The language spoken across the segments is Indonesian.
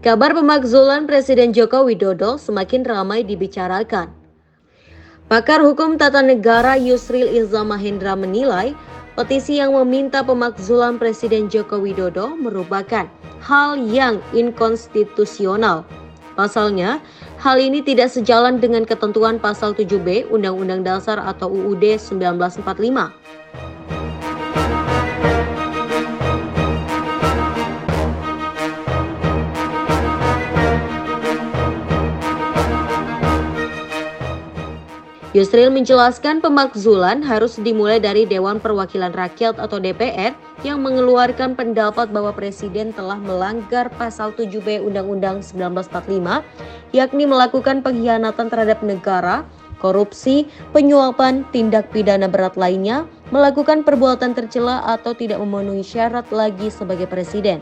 Kabar pemakzulan Presiden Joko Widodo semakin ramai dibicarakan. Pakar hukum tata negara Yusril Iza Mahendra menilai petisi yang meminta pemakzulan Presiden Joko Widodo merupakan hal yang inkonstitusional. Pasalnya, hal ini tidak sejalan dengan ketentuan pasal 7B Undang-Undang Dasar atau UUD 1945. Yusril menjelaskan pemakzulan harus dimulai dari Dewan Perwakilan Rakyat atau DPR yang mengeluarkan pendapat bahwa Presiden telah melanggar pasal 7B Undang-Undang 1945, yakni melakukan pengkhianatan terhadap negara, korupsi, penyuapan, tindak pidana berat lainnya, melakukan perbuatan tercela atau tidak memenuhi syarat lagi sebagai Presiden.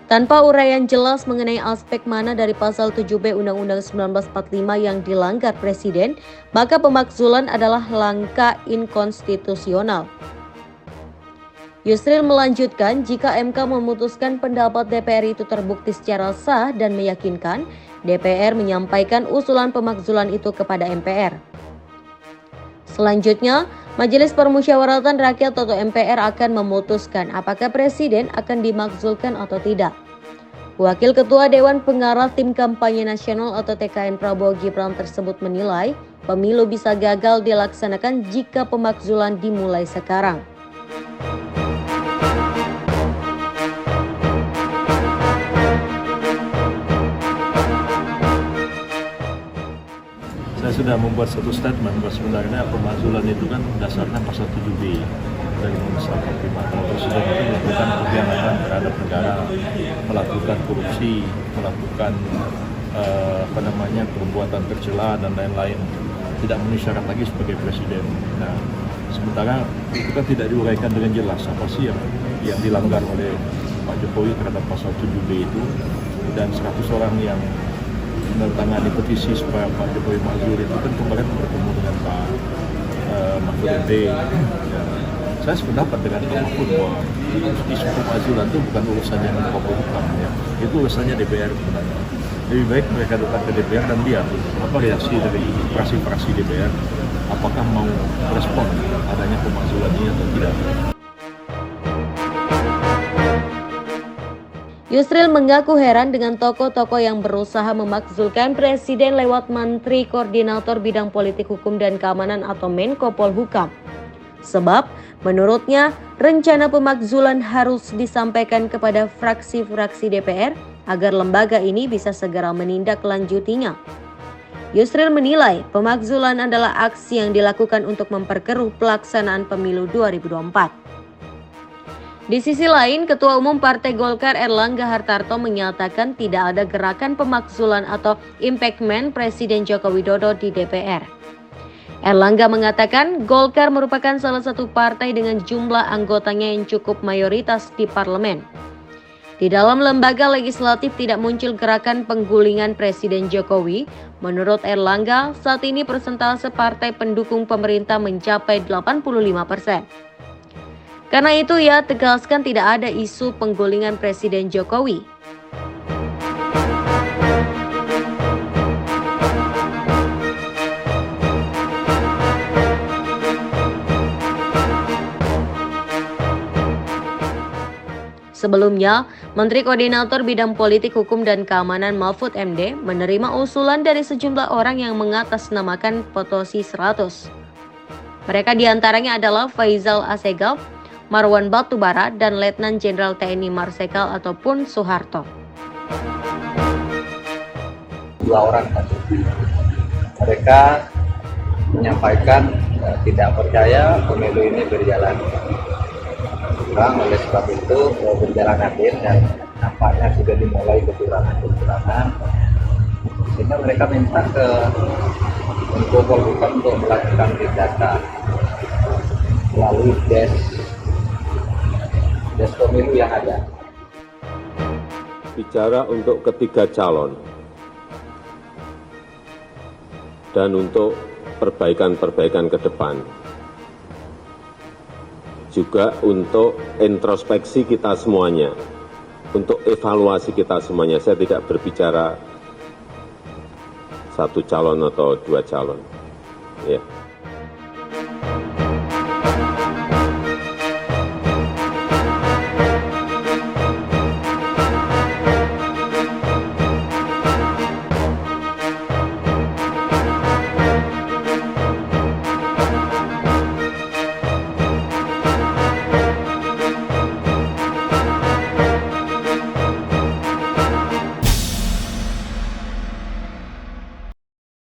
Tanpa uraian jelas mengenai aspek mana dari pasal 7B Undang-Undang 1945 yang dilanggar Presiden, maka pemakzulan adalah langkah inkonstitusional. Yusril melanjutkan, jika MK memutuskan pendapat DPR itu terbukti secara sah dan meyakinkan, DPR menyampaikan usulan pemakzulan itu kepada MPR. Selanjutnya, Majelis Permusyawaratan Rakyat atau MPR akan memutuskan apakah Presiden akan dimakzulkan atau tidak. Wakil Ketua Dewan Pengarah Tim Kampanye Nasional atau TKN Prabowo Gibran tersebut menilai pemilu bisa gagal dilaksanakan jika pemakzulan dimulai sekarang. Saya sudah membuat satu statement bahwa sebenarnya pemakzulan itu kan dasarnya pasal 7B dari Undang-Undang 45. Presiden itu melakukan pengkhianatan terhadap negara, melakukan korupsi, melakukan perbuatan tercela dan lain-lain, tidak memenuhi syarat lagi sebagai Presiden. Nah, sementara itu kan tidak diuraikan dengan jelas apa sih yang dilanggar oleh Pak Jokowi terhadap pasal 7B itu, dan 100 orang yang menandatangani petisi supaya Pak Jokowi makzul itu kan kemarin bertemu dengan Pak Mahfud MD. Saya sependapat dengan Pak Mahfud bahwa isu pemakzulan itu bukan urusannya Menko Polhukam, ya. Itu urusannya DPR sebenarnya. Lebih baik mereka datang ke DPR dan lihat apa reaksi dari fraksi-fraksi DPR, apakah mau respon adanya pemakzulan ini atau tidak. Yusril mengaku heran dengan tokoh-tokoh yang berusaha memakzulkan Presiden lewat Menteri Koordinator Bidang Politik Hukum dan Keamanan atau Menko Polhukam. Sebab, menurutnya, rencana pemakzulan harus disampaikan kepada fraksi-fraksi DPR agar lembaga ini bisa segera menindaklanjutinya. Yusril menilai pemakzulan adalah aksi yang dilakukan untuk memperkeruh pelaksanaan pemilu 2024. Di sisi lain, Ketua Umum Partai Golkar Erlangga Hartarto menyatakan tidak ada gerakan pemakzulan atau impeachment Presiden Joko Widodo di DPR. Erlangga mengatakan Golkar merupakan salah satu partai dengan jumlah anggotanya yang cukup mayoritas di parlemen. Di dalam lembaga legislatif tidak muncul gerakan penggulingan Presiden Jokowi. Menurut Erlangga, saat ini persentase partai pendukung pemerintah mencapai 85%. Karena itu ia tegaskan tidak ada isu penggulingan Presiden Jokowi. Sebelumnya, Menteri Koordinator Bidang Politik Hukum dan Keamanan Mahfud MD menerima usulan dari sejumlah orang yang mengatasnamakan Potosi 100. Mereka diantaranya adalah Faisal Assegaf, Marwan Batubara, dan Letnan Jenderal TNI Marsikal ataupun Soeharto. Dua orang mereka menyampaikan tidak percaya pemilu ini berjalan curang, oleh sebab itu berjalan adil dan nampaknya sudah dimulai kecurangan. Sehingga mereka minta ke Menko Polhukam untuk melakukan tindakan melalui des pemilu yang ada. Bicara untuk ketiga calon, dan untuk perbaikan-perbaikan ke depan. Juga untuk introspeksi kita semuanya, untuk evaluasi kita semuanya. Saya tidak berbicara satu calon atau dua calon. Ya.